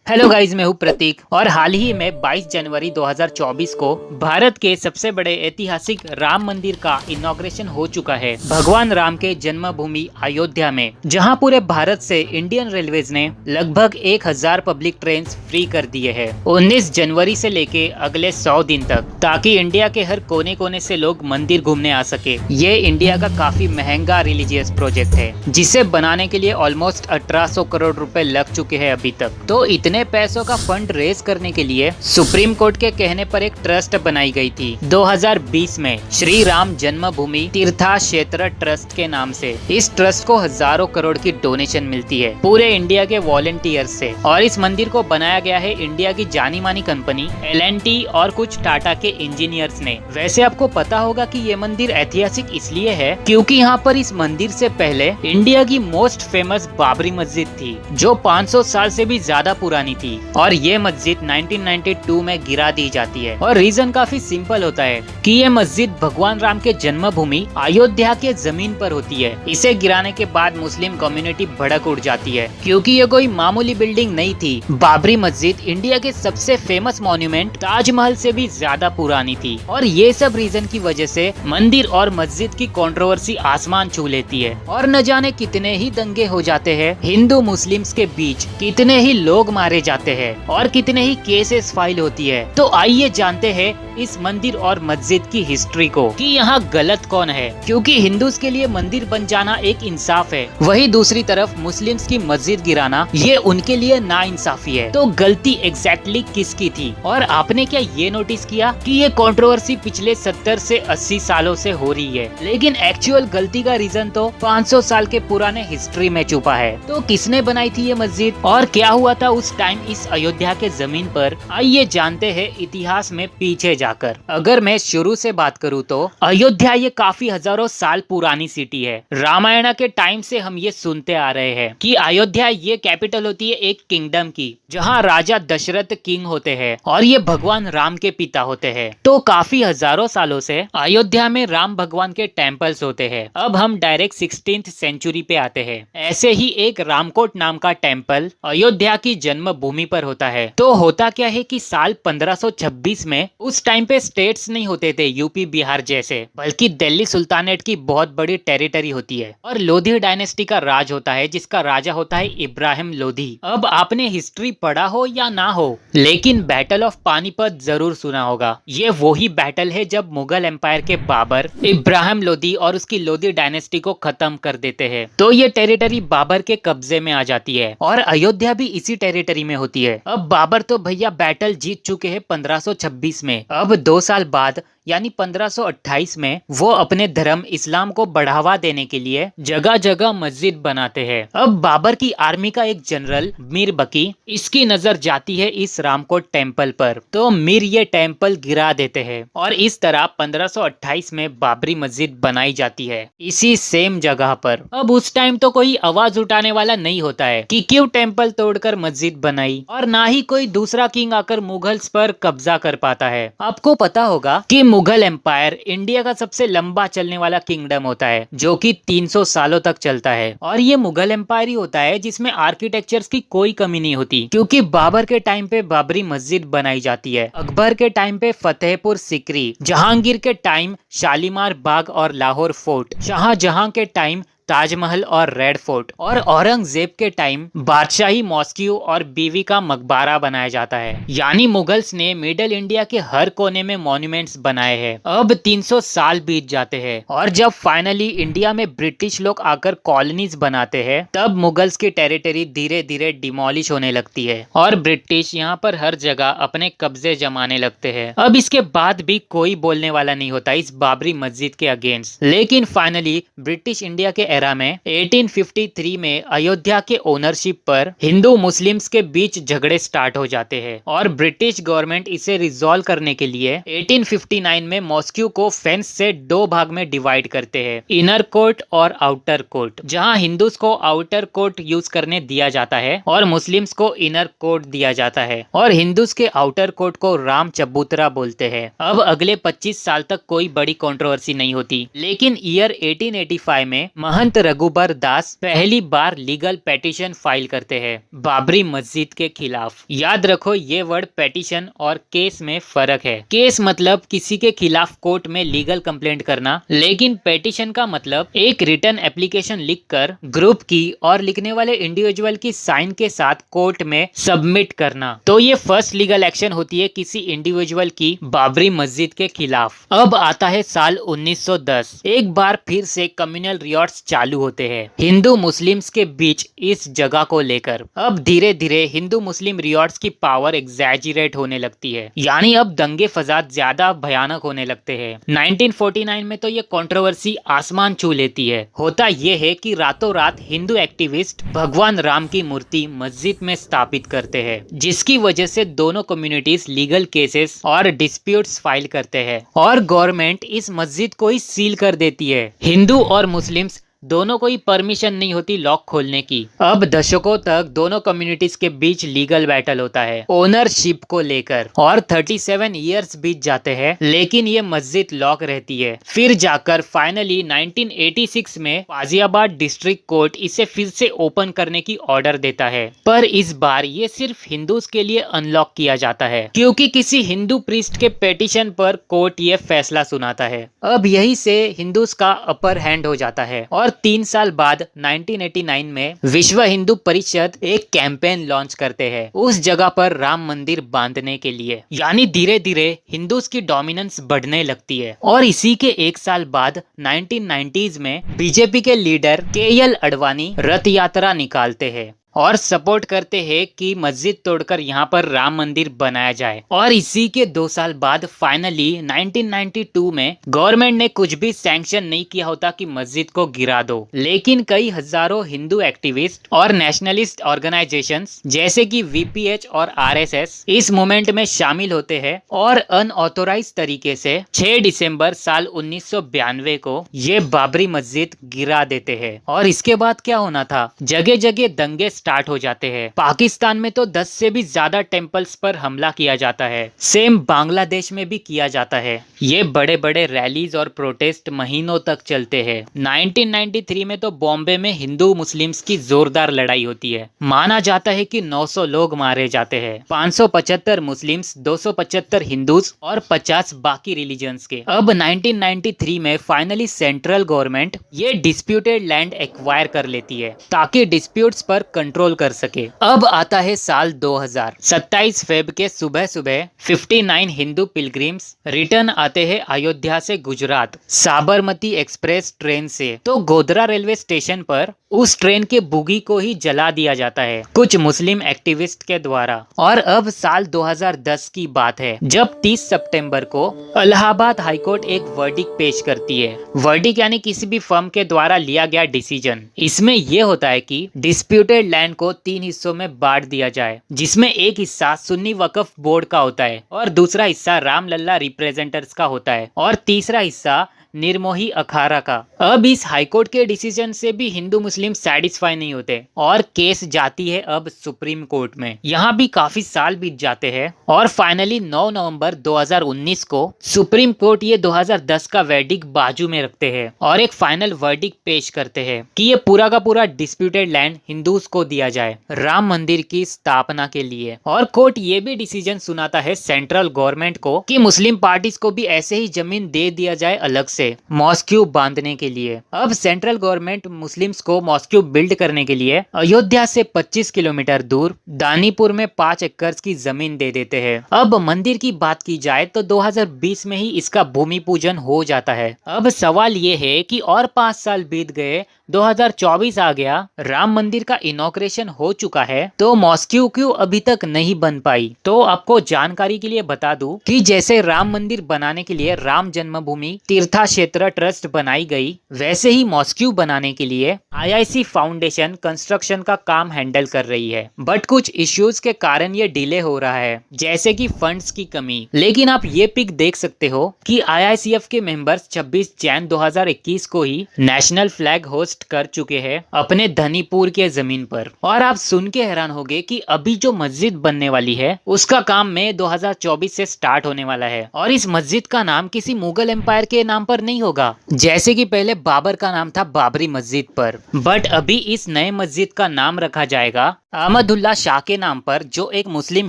Hello guys, मैं हूँ प्रतीक और हाल ही में 22 जनवरी 2024 को भारत के सबसे बड़े ऐतिहासिक राम मंदिर का इनॉग्रेशन हो चुका है भगवान राम के जन्मभूमि अयोध्या में, जहां पूरे भारत से इंडियन रेलवेज ने लगभग 1000 पब्लिक ट्रेन फ्री कर दिए हैं 19 जनवरी से लेके अगले 100 दिन तक, ताकि इंडिया के हर कोने कोने से लोग मंदिर घूमने आ सके। ये इंडिया का काफी महंगा रिलीजियस प्रोजेक्ट है, जिसे बनाने के लिए ऑलमोस्ट 1800 करोड़ रुपए लग चुके हैं अभी तक। तो इतने पैसों का फंड रेज करने के लिए सुप्रीम कोर्ट के कहने पर एक ट्रस्ट बनाई गई थी 2020 में, श्री राम जन्मभूमि तीर्था क्षेत्र ट्रस्ट के नाम से। इस ट्रस्ट को हजारों करोड़ की डोनेशन मिलती है पूरे इंडिया के वॉलंटियर्स से, और इस मंदिर को बनाया गया है इंडिया की जानी मानी कंपनी L&T और कुछ टाटा के इंजीनियर्स ने। वैसे आपको पता होगा कि ये मंदिर ऐतिहासिक इसलिए है क्योंकि यहाँ पर इस मंदिर से पहले इंडिया की मोस्ट फेमस बाबरी मस्जिद थी, जो 500 साल से भी ज्यादा पुरानी थी, और ये मस्जिद 1992 में गिरा दी जाती है। और रीजन काफी सिंपल होता है कि ये मस्जिद भगवान राम के जन्मभूमि अयोध्या के जमीन पर होती है। इसे गिराने के बाद मुस्लिम कम्युनिटी भड़क उठ जाती है, क्योंकि ये कोई मामूली बिल्डिंग नहीं थी। बाबरी मस्जिद इंडिया के सबसे फेमस मॉन्यूमेंट ताजमहल से भी ज्यादा पुरानी थी, और ये सब रीजन की वजह से मंदिर और मस्जिद की कंट्रोवर्सी आसमान छू लेती है, और न जाने कितने ही दंगे हो जाते हैं हिंदू मुस्लिम्स के बीच, कितने ही लोग मारे जाते हैं और कितने ही केसेस फाइल होती है। तो आइए जानते हैं इस मंदिर और मस्जिद की हिस्ट्री को, कि यहाँ गलत कौन है, क्योंकि हिंदूज के लिए मंदिर बन जाना एक इंसाफ है, वही दूसरी तरफ मुस्लिम्स की मस्जिद गिराना ये उनके लिए नाइंसाफी है। तो गलती एग्जैक्टली किसकी थी? और आपने क्या ये नोटिस किया कि ये कंट्रोवर्सी पिछले 70 से 80 सालों से हो रही है, लेकिन एक्चुअल गलती का रीजन तो 500 साल के पुराने हिस्ट्री में छुपा है। तो किसने बनाई थी ये मस्जिद और क्या हुआ था उस टाइम इस अयोध्या के जमीन पर? आइए जानते हैं इतिहास में पीछे जाकर। अगर मैं शुरू से बात करूं तो अयोध्या ये काफी हजारों साल पुरानी सिटी है। रामायण के टाइम से हम ये सुनते आ रहे हैं कि अयोध्या ये कैपिटल होती है एक किंगडम की, जहां राजा दशरथ किंग होते हैं और ये भगवान राम के पिता होते हैं। तो काफी हजारों सालों से अयोध्या में राम भगवान के टेम्पल्स होते हैं। अब हम डायरेक्ट 16th सेंचुरी पे आते हैं। ऐसे ही एक रामकोट नाम का टेम्पल अयोध्या की जन्मभूमि पर होता है। तो होता क्या है कि साल 1526 में, उस टाइम पे स्टेट्स नहीं होते थे यूपी बिहार जैसे, बल्कि दिल्ली सुल्तानेट की बहुत बड़ी टेरिटरी होती है, और लोधी डायनेस्टी का राज होता है, जिसका राजा होता है इब्राहिम लोधी। अब आपने हिस्ट्री पढ़ा हो या ना हो, लेकिन बैटल ऑफ पानीपत जरूर सुना होगा। ये वही बैटल है जब मुगल एम्पायर के बाबर इब्राहिम लोधी और उसकी लोधी डायनेस्टी को खत्म कर देते हैं। तो ये टेरिटरी बाबर के कब्जे में आ जाती है, और अयोध्या भी इसी टेरिटरी में होती है। अब बाबर तो भैया बैटल जीत चुके हैं 1526 में। अब 2 साल बाद यानी 1528 में वो अपने धर्म इस्लाम को बढ़ावा देने के लिए जगह जगह मस्जिद बनाते हैं। अब बाबर की आर्मी का एक जनरल मीर बकी, इसकी नजर जाती है इस रामकोट टेम्पल पर, तो मीर ये टेम्पल गिरा देते हैं, और इस तरह 1528 में बाबरी मस्जिद बनाई जाती है इसी सेम जगह पर। अब उस टाइम तो कोई आवाज उठाने वाला नहीं होता है कि क्यों टेम्पल तोड़कर मस्जिद बनाई, और ना ही कोई दूसरा किंग आकर मुगल्स पर कब्जा कर पाता है। आपको पता होगा कि मुगल एम्पायर इंडिया का सबसे लंबा चलने वाला किंगडम होता है, जो कि 300 सालों तक चलता है, और ये मुगल एम्पायर ही होता है जिसमें आर्किटेक्चर्स की कोई कमी नहीं होती, क्योंकि बाबर के टाइम पे बाबरी मस्जिद बनाई जाती है, अकबर के टाइम पे फतेहपुर सिकरी, जहांगीर के टाइम शालीमार बाग और लाहौर फोर्ट, शाहजहां के टाइम ताजमहल और रेड फोर्ट, और औरंगजेब के टाइम बादशाही मॉस्क्यू और बीवी का मकबरा बनाया जाता है। यानी मुगल्स ने मिडिल इंडिया के हर कोने में मॉन्यूमेंट्स बनाए हैं। अब 300 साल बीत जाते हैं, और जब फाइनली इंडिया में ब्रिटिश लोग आकर कॉलोनीज बनाते हैं, तब मुगल्स की टेरिटरी धीरे धीरे डिमोलिश होने लगती है, और ब्रिटिश यहाँ पर हर जगह अपने कब्जे जमाने लगते हैं। अब इसके बाद भी कोई बोलने वाला नहीं होता इस बाबरी मस्जिद के अगेंस्ट, लेकिन फाइनली ब्रिटिश इंडिया के एरा में 1853 में अयोध्या के ओनरशिप पर हिंदू मुस्लिम्स के बीच झगड़े स्टार्ट हो जाते हैं, और ब्रिटिश गवर्नमेंट इसे रिजॉल्व करने के लिए 1859 में मॉस्क्यू को फेंस से 2 भाग में डिवाइड करते हैं, इनर कोर्ट और आउटर कोर्ट, जहां हिंदूज को आउटर कोर्ट यूज करने दिया जाता है और मुस्लिम्स को इनर कोर्ट दिया जाता है, और हिंदूज के आउटर कोर्ट को राम चबूतरा बोलते हैं। अब अगले 25 साल तक कोई बड़ी कंट्रोवर्सी नहीं होती, लेकिन ईयर 1885 में महंत संत रघुबर दास पहली बार लीगल पेटिशन फाइल करते हैं बाबरी मस्जिद के खिलाफ। याद रखो ये वर्ड पेटिशन और केस में फर्क है। केस मतलब किसी के खिलाफ कोर्ट में लीगल कंप्लेंट करना, लेकिन पेटिशन का मतलब एक रिटर्न एप्लीकेशन लिखकर ग्रुप की और लिखने वाले इंडिविजुअल की साइन के साथ कोर्ट में सबमिट करना। तो ये फर्स्ट लीगल एक्शन होती है किसी इंडिविजुअल की बाबरी मस्जिद के खिलाफ। अब आता है साल 1910। एक बार फिर से कम्युनल रियॉट्स चालू होते हैं हिंदू मुस्लिम्स के बीच इस जगह को लेकर। अब धीरे धीरे हिंदू मुस्लिम रियॉट्स की पावर एग्जैजरेट होने लगती है, यानी अब दंगे फसाद ज्यादा भयानक होने लगते हैं। 1949 में तो ये कंट्रोवर्सी आसमान छू लेती है। होता ये है कि रातों रात हिंदू एक्टिविस्ट भगवान राम की मूर्ति मस्जिद में स्थापित करते हैं, जिसकी वजह से दोनों कम्युनिटीज लीगल केसेस और डिस्प्यूट्स फाइल करते हैं और गवर्नमेंट इस मस्जिद को ही सील कर देती है। हिंदू और मुस्लिम्स दोनों को ही परमिशन नहीं होती लॉक खोलने की। अब दशकों तक दोनों कम्युनिटीज के बीच लीगल बैटल होता है ओनरशिप को लेकर और 37 इयर्स बीत जाते हैं, लेकिन ये मस्जिद लॉक रहती है। फिर जाकर फाइनली 1986 में गाजियाबाद डिस्ट्रिक्ट कोर्ट इसे फिर से ओपन करने की ऑर्डर देता है, पर इस बार ये सिर्फ हिंदूज के लिए अनलॉक किया जाता है क्योंकि किसी हिंदू प्रीस्ट के पेटिशन पर कोर्ट ये फैसला सुनाता है। अब यही से हिंदूज का अपर हैंड हो जाता है और 3 साल बाद 1989 में विश्व हिंदू परिषद एक कैंपेन लॉन्च करते हैं उस जगह पर राम मंदिर बांधने के लिए। यानी धीरे धीरे हिंदूज की डोमिनेंस बढ़ने लगती है और इसी के 1 साल बाद 1990s में बीजेपी के लीडर KL अडवाणी रथ यात्रा निकालते हैं और सपोर्ट करते हैं कि मस्जिद तोड़कर यहाँ पर राम मंदिर बनाया जाए। और इसी के 2 साल बाद फाइनली 1992 में गवर्नमेंट ने कुछ भी सैंक्शन नहीं किया होता कि मस्जिद को गिरा दो, लेकिन कई हजारों हिंदू एक्टिविस्ट और नेशनलिस्ट ऑर्गेनाइजेशंस जैसे कि VPH और RSS इस मूवमेंट में शामिल होते हैं और अनऑथोराइज तरीके से 6 दिसंबर साल 1992 को ये बाबरी मस्जिद गिरा देते हैं। और इसके बाद क्या होना था, जगह जगह दंगे स्टार्ट हो जाते हैं। पाकिस्तान में तो 10 से भी ज्यादा टेम्पल्स पर हमला किया जाता है। सेम बांग्लादेश में भी किया जाता है। ये बड़े बड़े रैलीज और प्रोटेस्ट महीनों तक चलते हैं। 1993 में तो बॉम्बे में हिंदू मुस्लिम्स की जोरदार लड़ाई होती है। माना जाता है कि 900 लोग मारे जाते हैं, 575 मुस्लिम्स, 275 हिंदूज और 50 बाकी रिलीजन्स के। अब 1993 में फाइनली सेंट्रल गवर्नमेंट ये डिस्प्यूटेड लैंड एक्वायर कर लेती है ताकि डिस्प्यूट्स पर कंट्रोल कर सके। अब आता है साल 2000। 27 फेब के सुबह सुबह 59 हिंदू पिलग्रिम्स रिटर्न आते हैं अयोध्या से गुजरात साबरमती एक्सप्रेस ट्रेन से। तो गोधरा रेलवे स्टेशन पर उस ट्रेन के बुगी को ही जला दिया जाता है कुछ मुस्लिम एक्टिविस्ट के द्वारा। और अब साल 2010 की बात है जब 30 सितंबर को इलाहाबाद हाईकोर्ट एक वर्डिक्ट पेश करती है। वर्डिक्ट यानी किसी भी फर्म के द्वारा लिया गया डिसीजन। इसमें यह होता है कि डिस्प्यूटेड लैंड को 3 हिस्सों में बांट दिया जाए, जिसमें एक हिस्सा सुन्नी वक्फ बोर्ड का होता है और दूसरा हिस्सा रामलल्ला रिप्रेजेंटर्स का होता है और तीसरा हिस्सा निर्मोही अखाड़ा का। अब इस हाईकोर्ट के डिसीजन से भी हिंदू मुस्लिम सेटिस्फाई नहीं होते और केस जाती है अब सुप्रीम कोर्ट में। यहाँ भी काफी साल बीत जाते हैं और फाइनली 9 नवंबर 2019 को सुप्रीम कोर्ट ये 2010 का वर्डिक्ट बाजू में रखते हैं और एक फाइनल वर्डिक्ट पेश करते हैं कि ये पूरा का पूरा डिस्प्यूटेड लैंड हिंदूज को दिया जाए राम मंदिर की स्थापना के लिए। और कोर्ट ये भी डिसीजन सुनाता है सेंट्रल गवर्नमेंट को कि मुस्लिम पार्टीज को भी ऐसे ही जमीन दे दिया जाए अलग से मॉस्क्यू बांधने के लिए। अब सेंट्रल गवर्नमेंट मुस्लिम्स को मॉस्क्यू बिल्ड करने के लिए अयोध्या से 25 किलोमीटर दूर दानीपुर में 5 एकड़ की जमीन दे देते हैं। अब मंदिर की बात की जाए तो 2020 में ही इसका भूमि पूजन हो जाता है। अब सवाल ये है कि और 5 साल बीत गए, 2024 आ गया, राम मंदिर का इनॉग्रेशन हो चुका है, तो मॉस्क्यू क्यों अभी तक नहीं बन पाई? तो आपको जानकारी के लिए बता दूं कि जैसे राम मंदिर बनाने के लिए राम जन्मभूमि तीर्था क्षेत्र ट्रस्ट बनाई गई, वैसे ही मॉस्क्यू बनाने के लिए IIC फाउंडेशन कंस्ट्रक्शन का काम हैंडल कर रही है। बट कुछ इश्यूज के कारण ये डिले हो रहा है, जैसे कि फंड्स की कमी। लेकिन आप ये पिक देख सकते हो कि IICF के मेंबर्स 26 जनवरी 2021 को ही नेशनल फ्लैग होस्ट इन्वेस्ट कर चुके हैं अपने धनीपुर के जमीन पर। और आप सुन के हैरान होंगे कि अभी जो मस्जिद बनने वाली है उसका काम मई 2024 से स्टार्ट होने वाला है। और इस मस्जिद का नाम किसी मुगल एम्पायर के नाम पर नहीं होगा, जैसे कि पहले बाबर का नाम था बाबरी मस्जिद पर, बट अभी इस नए मस्जिद का नाम रखा जाएगा अहमदुल्ला शाह के नाम पर, जो एक मुस्लिम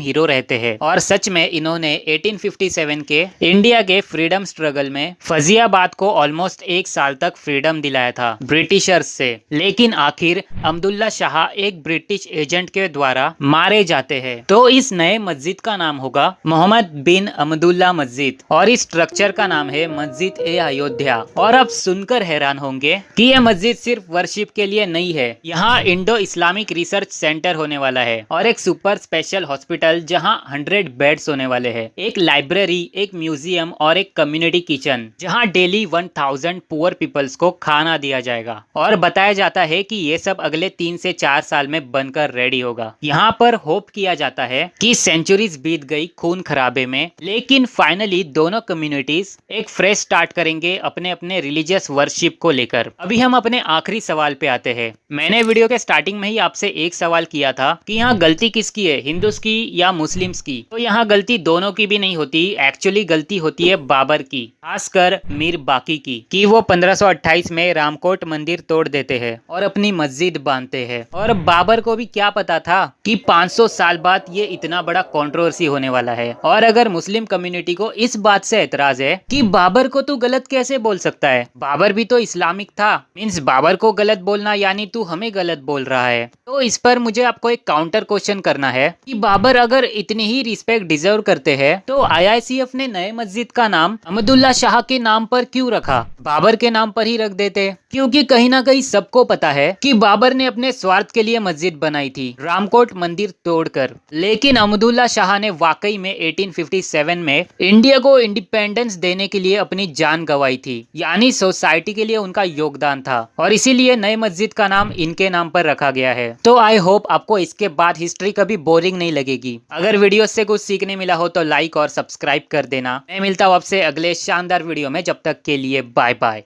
हीरो रहते हैं। और सच में इन्होंने 1857 के इंडिया के फ्रीडम स्ट्रगल में फजीयाबाद को ऑलमोस्ट 1 साल तक फ्रीडम दिलाया था ब्रिटिशर्स से। लेकिन आखिर अहमदुल्ला शाह एक ब्रिटिश एजेंट के द्वारा मारे जाते हैं। तो इस नए मस्जिद का नाम होगा मोहम्मद बिन अहमदुल्ला मस्जिद और इस स्ट्रक्चर का नाम है मस्जिद ए अयोध्या। और अब सुनकर हैरान होंगे कि यह मस्जिद सिर्फ वर्शिप के लिए नहीं है, यहाँ इंडो इस्लामिक रिसर्च सेंटर होने वाला है और एक सुपर स्पेशल हॉस्पिटल जहां 100 बेड्स होने वाले हैं, एक लाइब्रेरी, एक म्यूजियम और एक कम्युनिटी किचन जहां डेली 1000 पुअर पीपल्स को खाना दिया जाएगा। और बताया जाता है कि ये सब अगले 3 से 4 साल में बनकर रेडी होगा। यहाँ पर होप किया जाता है कि सेंचुरीज बीत गई खून खराबे में, लेकिन फाइनली दोनों कम्युनिटीज एक फ्रेश स्टार्ट करेंगे अपने अपने रिलीजियस वर्शिप को लेकर। अभी हम अपने आखिरी सवाल पे आते हैं। मैंने वीडियो के स्टार्टिंग में ही आपसे एक सवाल किया था कि यहाँ गलती किसकी है, हिंदूज की या मुस्लिम्स की? तो यहाँ गलती दोनों की भी नहीं होती, एक्चुअली गलती होती है बाबर की, खासकर मीर बाकी की, कि वो 1528 में रामकोट मंदिर तोड़ देते हैं और अपनी मस्जिद बांधते हैं। और बाबर को भी क्या पता था कि 500 साल बाद ये इतना बड़ा कंट्रोवर्सी होने वाला है। और अगर मुस्लिम कम्युनिटी को इस बात से एतराज है कि बाबर को तू गलत कैसे बोल सकता है, बाबर भी तो इस्लामिक था, मीन्स बाबर को गलत बोलना यानी तू हमें गलत बोल रहा है। तो इस पर मुझे आपको एक काउंटर क्वेश्चन करना है कि बाबर अगर इतनी ही रिस्पेक्ट डिजर्व करते हैं तो IICF ने नए मस्जिद का नाम अहमदुल्ला शाह के नाम पर क्यों रखा? बाबर के नाम पर ही रख देते, क्योंकि कहीं ना कहीं सबको पता है कि बाबर ने अपने स्वार्थ के लिए मस्जिद बनाई थी रामकोट मंदिर तोड़कर। लेकिन अहमदुल्ला शाह ने वाकई में 1857 में इंडिया को इंडिपेंडेंस देने के लिए अपनी जान गंवाई थी, यानी सोसाइटी के लिए उनका योगदान था और इसीलिए नए मस्जिद का नाम इनके नाम पर रखा गया है। तो आई होप आपको इसके बाद हिस्ट्री कभी बोरिंग नहीं लगेगी। अगर वीडियो से कुछ सीखने मिला हो तो लाइक और सब्सक्राइब कर देना। मैं मिलता हूँ आपसे अगले शानदार वीडियो में, जब तक के लिए बाय बाय।